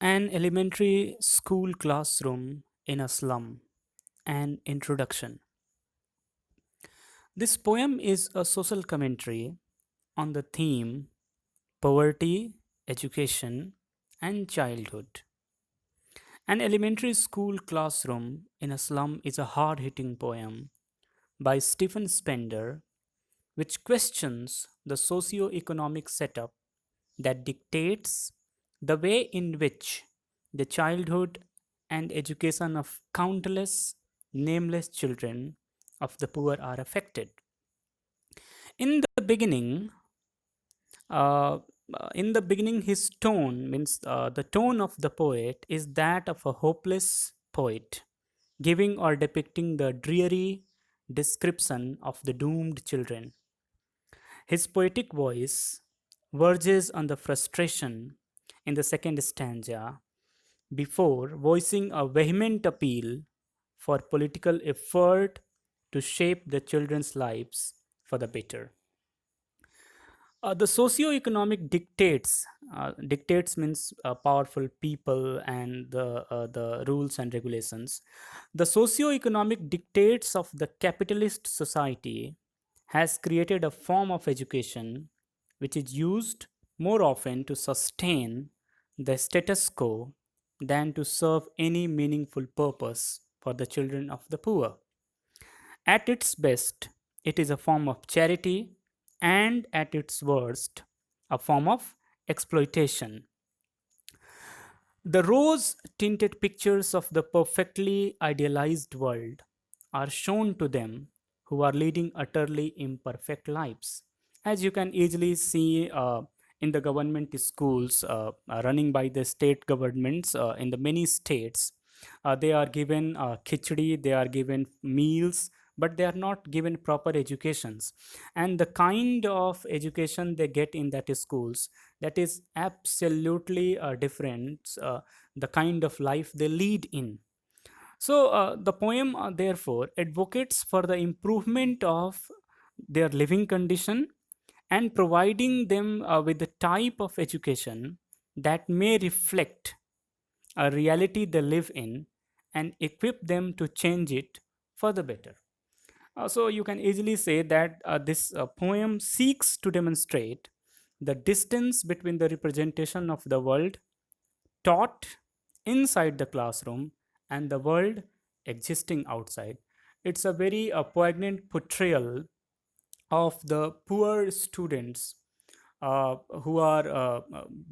An elementary school classroom in a slum. An introduction. This poem is a social commentary on the theme poverty, education, and childhood. An elementary school classroom in a slum is a hard hitting poem by Stephen Spender which questions the socio-economic setup that dictates the way in which the childhood and education of countless nameless children of the poor are affected. In the beginning, uh, his tone means the tone of the poet is that of a hopeless poet, giving or depicting the dreary description of the doomed children. His poetic voice verges on the frustration in the second stanza before voicing a vehement appeal for political effort to shape the children's lives for the better. The socio-economic dictates means powerful people and the rules and regulations. The socio-economic dictates of the capitalist society has created a form of education which is used more often to sustain the status quo than to serve any meaningful purpose for the children of the poor. At its best, it is a form of charity, and at its worst, a form of exploitation. The rose tinted pictures of the perfectly idealized world are shown to them who are leading utterly imperfect lives. As you can easily see in the government schools running by the state governments in the many states, they are given khichdi, they are given meals, but they are not given proper educations. And the kind of education they get in that schools, that is absolutely different the kind of life they lead in. So the poem therefore advocates for the improvement of their living condition and providing them with the type of education that may reflect a reality they live in and equip them to change it for the better. So you can easily say that this poem seeks to demonstrate the distance between the representation of the world taught inside the classroom and the world existing outside. It's a very poignant portrayal of the poor students who are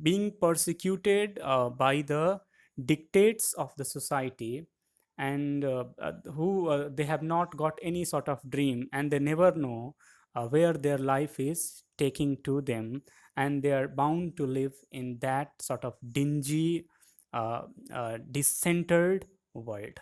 being persecuted by the dictates of the society, and who they have not got any sort of dream and they never know where their life is taking to them, and they are bound to live in that sort of dingy, discentered world.